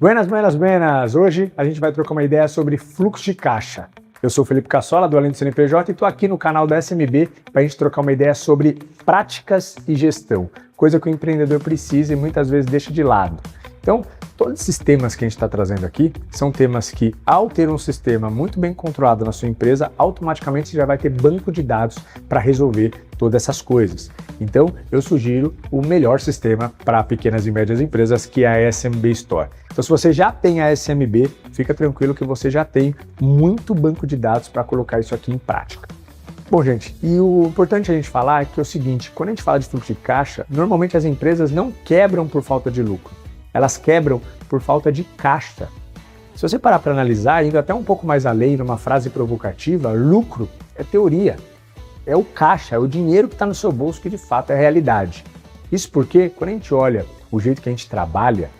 Buenas, buenas, buenas! Hoje a gente vai trocar uma ideia sobre fluxo de caixa. Eu sou o Felipe Cassola, do Além do CNPJ, e estou aqui no canal da SMB para a gente trocar uma ideia sobre práticas e gestão, coisa que o empreendedor precisa e muitas vezes deixa de lado. Então, todos esses temas que a gente está trazendo aqui são temas que, ao ter um sistema muito bem controlado na sua empresa, automaticamente você já vai ter banco de dados para resolver todas essas coisas. Então, eu sugiro o melhor sistema para pequenas e médias empresas, que é a SMB Store. Então, se você já tem a SMB, fica tranquilo que você já tem muito banco de dados para colocar isso aqui em prática. Bom, gente, e o importante a gente falar é que é o seguinte, quando a gente fala de fluxo de caixa, normalmente as empresas não quebram por falta de lucro. Elas quebram por falta de caixa. Se você parar para analisar, indo até um pouco mais além, numa frase provocativa, lucro é teoria. É o caixa, é o dinheiro que está no seu bolso que de fato é a realidade. Isso porque, quando a gente olha o jeito que a gente trabalha,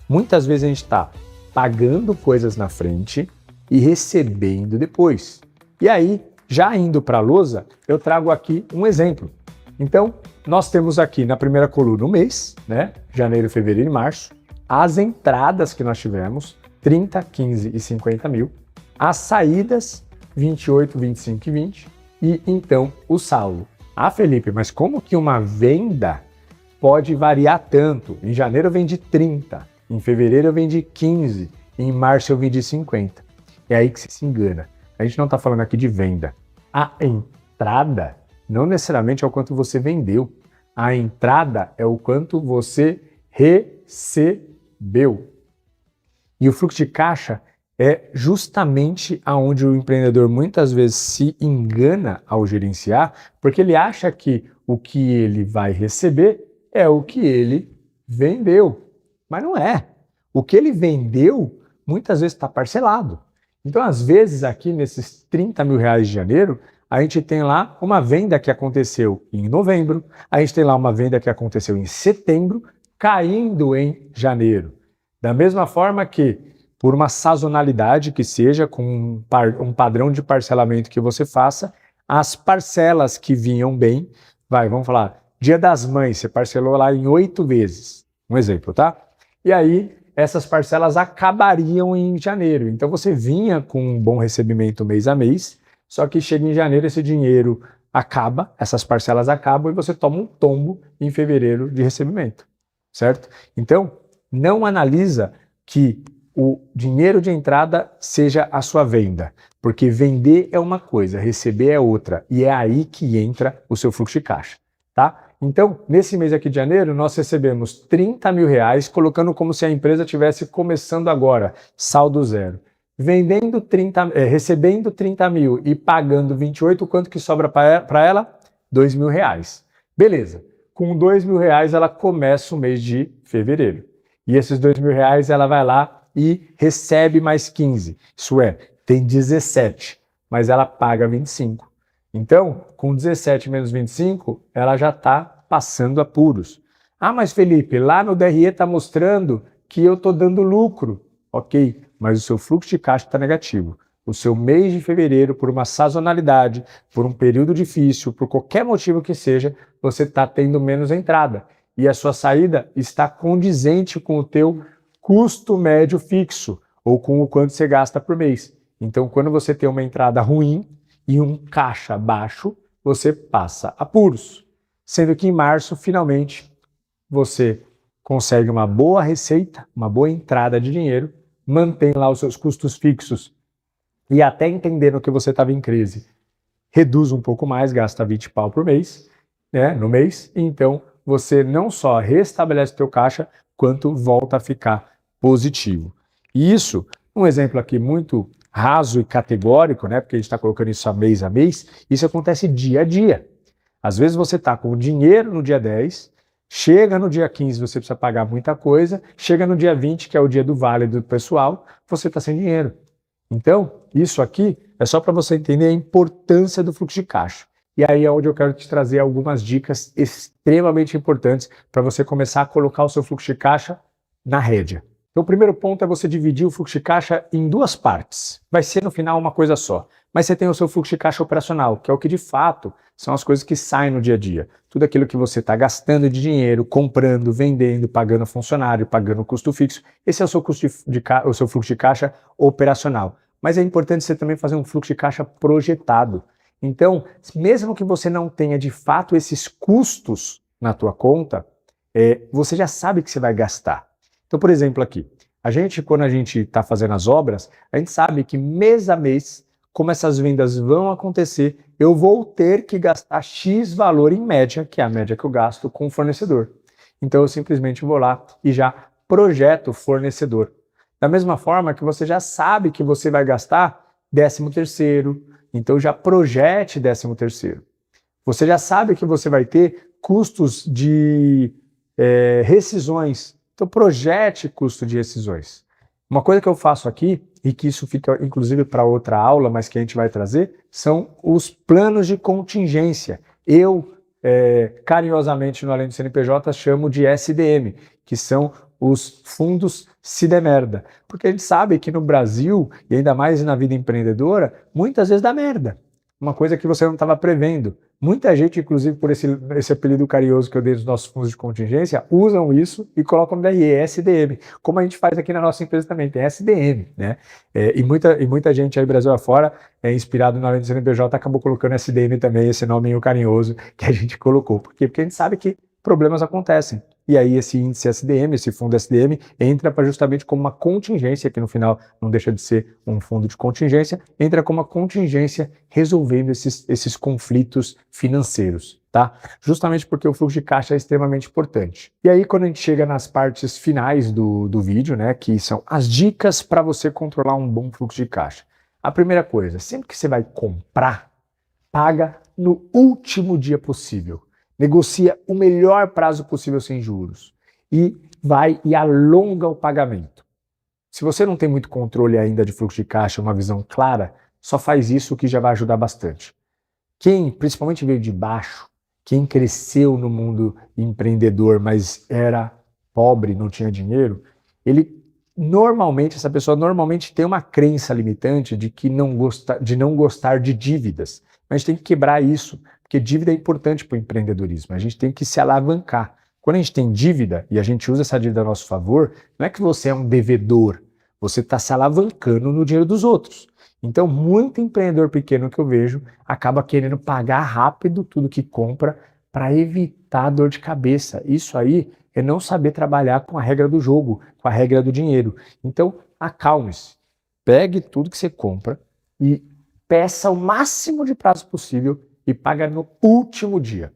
muitas vezes a gente está pagando coisas na frente e recebendo depois. E aí, já indo para a lousa, eu trago aqui um exemplo. Então, nós temos aqui na primeira coluna o mês, né? Janeiro, fevereiro e março. As entradas que nós tivemos, 30, 15 e 50 mil. As saídas, 28, 25 e 20. E então o saldo. Ah, Felipe, mas como que uma venda pode variar tanto? Em janeiro eu vendi 30, em fevereiro eu vendi 15, em março eu vendi 50. É aí que você se engana. A gente não está falando aqui de venda. A entrada não necessariamente é o quanto você vendeu. A entrada é o quanto você recebeu. E o fluxo de caixa é justamente aonde o empreendedor muitas vezes se engana ao gerenciar, porque ele acha que o que ele vai receber é o que ele vendeu. Mas não é. O que ele vendeu muitas vezes está parcelado. Então, às vezes, aqui nesses 30 mil reais de janeiro, a gente tem lá uma venda que aconteceu em novembro, a gente tem lá uma venda que aconteceu em setembro, caindo em janeiro. Da mesma forma que, por uma sazonalidade que seja, com um padrão de parcelamento que você faça, as parcelas que vinham bem, vamos falar, Dia das Mães, você parcelou lá em 8 vezes, um exemplo, tá? E aí, essas parcelas acabariam em janeiro. Então, você vinha com um bom recebimento mês a mês, só que chega em janeiro, esse dinheiro acaba, essas parcelas acabam e você toma um tombo em fevereiro de recebimento, certo? Então, não analisa que o dinheiro de entrada seja a sua venda, porque vender é uma coisa, receber é outra, e é aí que entra o seu fluxo de caixa, tá? Então, nesse mês aqui de janeiro, nós recebemos 30 mil reais, colocando como se a empresa estivesse começando agora, saldo zero. Recebendo 30 mil e pagando 28, quanto que sobra para ela? 2 mil reais. Beleza, com 2 mil reais ela começa o mês de fevereiro. E esses 2 mil reais ela vai lá e recebe mais 15. Isso é, tem 17, mas ela paga 25. Então, com 17 menos 25, ela já está passando apuros. Ah, mas Felipe, lá no DRE está mostrando que eu estou dando lucro. Ok, mas o seu fluxo de caixa está negativo. O seu mês de fevereiro, por uma sazonalidade, por um período difícil, por qualquer motivo que seja, você está tendo menos entrada. E a sua saída está condizente com o teu custo médio fixo, ou com o quanto você gasta por mês. Então, quando você tem uma entrada ruim e um caixa baixo, você passa apuros. Sendo que em março, finalmente, você consegue uma boa receita, uma boa entrada de dinheiro, mantém lá os seus custos fixos e até entendendo que você estava em crise, reduz um pouco mais, gasta 20 pau por mês, né, no mês, e então você não só restabelece o teu caixa, quanto volta a ficar positivo. E isso, um exemplo aqui muito raso e categórico, né, porque a gente está colocando isso mês a mês, isso acontece dia a dia. Às vezes você está com o dinheiro no dia 10, chega no dia 15, você precisa pagar muita coisa, chega no dia 20, que é o dia do vale do pessoal, você está sem dinheiro. Então, isso aqui é só para você entender a importância do fluxo de caixa. E aí é onde eu quero te trazer algumas dicas extremamente importantes para você começar a colocar o seu fluxo de caixa na rédea. Então, o primeiro ponto é você dividir o fluxo de caixa em duas partes. Vai ser, no final, uma coisa só. Mas você tem o seu fluxo de caixa operacional, que é o que, de fato, são as coisas que saem no dia a dia. Tudo aquilo que você está gastando de dinheiro, comprando, vendendo, pagando funcionário, pagando custo fixo. Esse é o seu, o seu fluxo de caixa operacional. Mas é importante você também fazer um fluxo de caixa projetado. Então, mesmo que você não tenha, de fato, esses custos na tua conta, você já sabe que você vai gastar. Então, por exemplo, aqui, quando a gente está fazendo as obras, a gente sabe que mês a mês, como essas vendas vão acontecer, eu vou ter que gastar X valor em média, que é a média que eu gasto com o fornecedor. Então, eu simplesmente vou lá e já projeto o fornecedor. Da mesma forma que você já sabe que você vai gastar 13º, então já projete 13º. Você já sabe que você vai ter custos de rescisões. Então, projete custo de rescisões. Uma coisa que eu faço aqui, e que isso fica inclusive para outra aula, mas que a gente vai trazer, são os planos de contingência. Eu, carinhosamente no Além do CNPJ, chamo de SDM, que são os fundos se der merda. Porque a gente sabe que no Brasil, e ainda mais na vida empreendedora, muitas vezes dá merda. Uma coisa que você não estava prevendo. Muita gente, inclusive por esse apelido carinhoso que eu dei dos nossos fundos de contingência, usam isso e colocam DRE, SDM. Como a gente faz aqui na nossa empresa também, tem SDM, né? E muita gente aí, Brasil afora, inspirado na Além do CNPJ, acabou colocando SDM também, esse nome carinhoso que a gente colocou. Por quê? Porque a gente sabe que problemas acontecem. E aí esse índice SDM, esse fundo SDM, entra para justamente como uma contingência, que no final não deixa de ser um fundo de contingência, entra como uma contingência resolvendo esses conflitos financeiros, tá? Justamente porque o fluxo de caixa é extremamente importante. E aí quando a gente chega nas partes finais do vídeo, né, que são as dicas para você controlar um bom fluxo de caixa. A primeira coisa, sempre que você vai comprar, paga no último dia possível. Negocia o melhor prazo possível sem juros e vai e alonga o pagamento. Se você não tem muito controle ainda de fluxo de caixa, uma visão clara, só faz isso que já vai ajudar bastante. Quem principalmente veio de baixo, quem cresceu no mundo empreendedor, mas era pobre, não tinha dinheiro, essa pessoa normalmente tem uma crença limitante de não gostar de dívidas. Mas a gente tem que quebrar isso. Porque dívida é importante para o empreendedorismo, a gente tem que se alavancar. Quando a gente tem dívida e a gente usa essa dívida a nosso favor, não é que você é um devedor, você está se alavancando no dinheiro dos outros. Então, muito empreendedor pequeno que eu vejo acaba querendo pagar rápido tudo que compra para evitar dor de cabeça. Isso aí é não saber trabalhar com a regra do jogo, com a regra do dinheiro. Então, acalme-se, pegue tudo que você compra e peça o máximo de prazo possível e paga no último dia.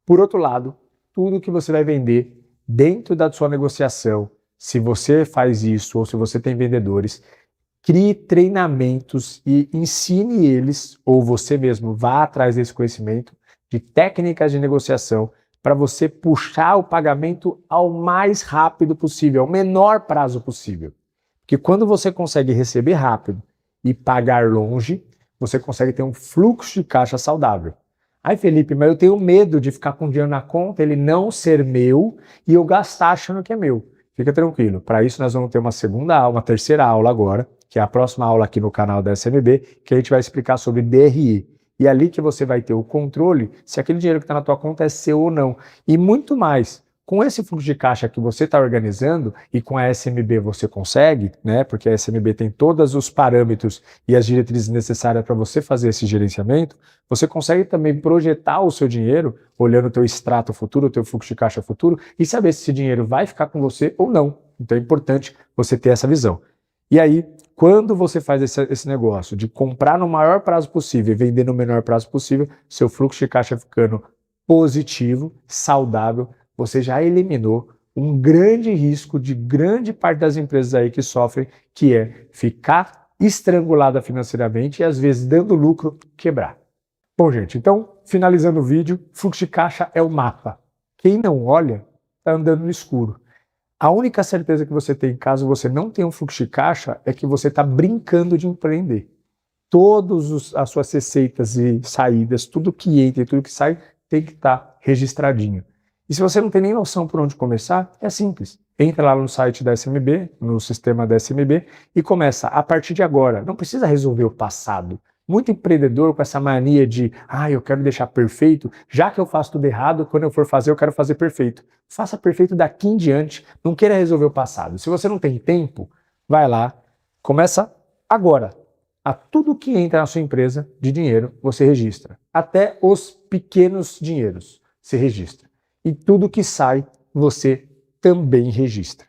Por outro lado, tudo que você vai vender dentro da sua negociação, se você faz isso ou se você tem vendedores, crie treinamentos e ensine eles, ou você mesmo vá atrás desse conhecimento, de técnicas de negociação para você puxar o pagamento ao mais rápido possível, ao menor prazo possível. Porque quando você consegue receber rápido e pagar longe, você consegue ter um fluxo de caixa saudável. Ai, Felipe, mas eu tenho medo de ficar com dinheiro na conta, ele não ser meu e eu gastar achando que é meu. Fica tranquilo. Para isso nós vamos ter uma terceira aula agora, que é a próxima aula aqui no canal da SMB, que a gente vai explicar sobre DRI. E é ali que você vai ter o controle se aquele dinheiro que está na tua conta é seu ou não. E muito mais. Com esse fluxo de caixa que você está organizando e com a SMB você consegue, né? Porque a SMB tem todos os parâmetros e as diretrizes necessárias para você fazer esse gerenciamento, você consegue também projetar o seu dinheiro, olhando o teu extrato futuro, o teu fluxo de caixa futuro, e saber se esse dinheiro vai ficar com você ou não. Então é importante você ter essa visão. E aí, quando você faz esse negócio de comprar no maior prazo possível e vender no menor prazo possível, seu fluxo de caixa ficando positivo, saudável, você já eliminou um grande risco de grande parte das empresas aí que sofrem, que é ficar estrangulada financeiramente e às vezes dando lucro, quebrar. Bom, gente, então, finalizando o vídeo, fluxo de caixa é o mapa. Quem não olha, está andando no escuro. A única certeza que você tem, caso você não tenha um fluxo de caixa, é que você está brincando de empreender. Todas as suas receitas e saídas, tudo que entra e tudo que sai, tem que estar registradinho. E se você não tem nem noção por onde começar, é simples. entra lá no site da SMB, no sistema da SMB, e começa a partir de agora. Não precisa resolver o passado. Muito empreendedor com essa mania de, eu quero deixar perfeito, já que eu faço tudo errado, quando eu for fazer, eu quero fazer perfeito. Faça perfeito daqui em diante, não queira resolver o passado. Se você não tem tempo, vai lá, começa agora. A tudo que entra na sua empresa de dinheiro, você registra. Até os pequenos dinheiros, você registra. E tudo que sai, você também registra.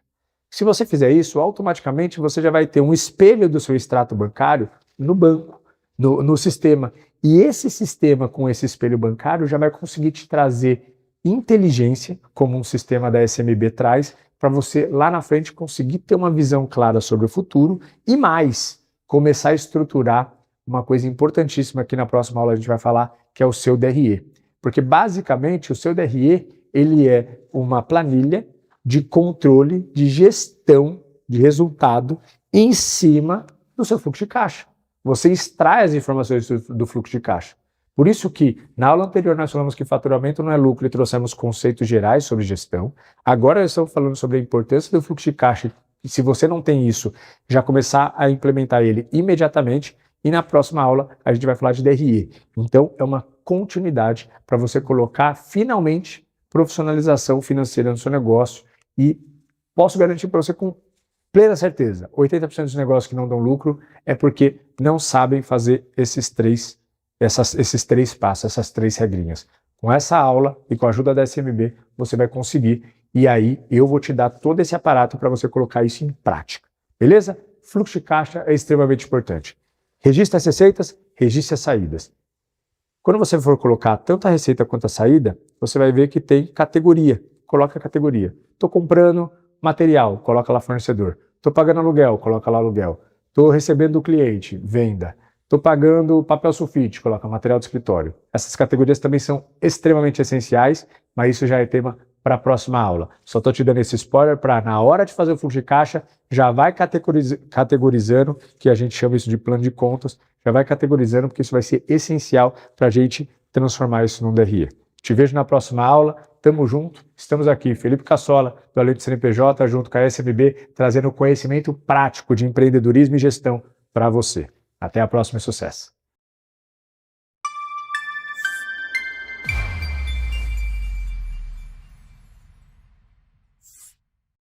Se você fizer isso, automaticamente você já vai ter um espelho do seu extrato bancário no banco, no sistema. E esse sistema com esse espelho bancário já vai conseguir te trazer inteligência, como um sistema da SMB traz, para você lá na frente conseguir ter uma visão clara sobre o futuro e mais, começar a estruturar uma coisa importantíssima que na próxima aula a gente vai falar, que é o seu DRE. Porque basicamente o seu DRE, ele é uma planilha de controle, de gestão de resultado em cima do seu fluxo de caixa. Você extrai as informações do fluxo de caixa. Por isso que, na aula anterior, nós falamos que faturamento não é lucro e trouxemos conceitos gerais sobre gestão. Agora nós estamos falando sobre a importância do fluxo de caixa. E se você não tem isso, já começar a implementar ele imediatamente. E na próxima aula, a gente vai falar de DRE. Então, é uma continuidade para você colocar, finalmente, profissionalização financeira no seu negócio. E posso garantir para você com plena certeza, 80% dos negócios que não dão lucro é porque não sabem fazer esses três passos, essas três regrinhas. Com essa aula e com a ajuda da SMB, você vai conseguir. E aí eu vou te dar todo esse aparato para você colocar isso em prática. Beleza? Fluxo de caixa é extremamente importante. Registre as receitas, registre as saídas. Quando você for colocar tanto a receita quanto a saída, você vai ver que tem categoria. Coloca a categoria. Estou comprando material, coloca lá fornecedor. Estou pagando aluguel, coloca lá aluguel. Estou recebendo do cliente, venda. Estou pagando papel sulfite, coloca material de escritório. Essas categorias também são extremamente essenciais, mas isso já é tema para a próxima aula. Só estou te dando esse spoiler para, na hora de fazer o fluxo de caixa, já vai categorizando, que a gente chama isso de plano de contas, já vai categorizando, porque isso vai ser essencial para a gente transformar isso num DRE. Te vejo na próxima aula. Tamo junto, estamos aqui, Felipe Cassola, do Além do CNPJ, junto com a SMB, trazendo conhecimento prático de empreendedorismo e gestão para você. Até a próxima e sucesso!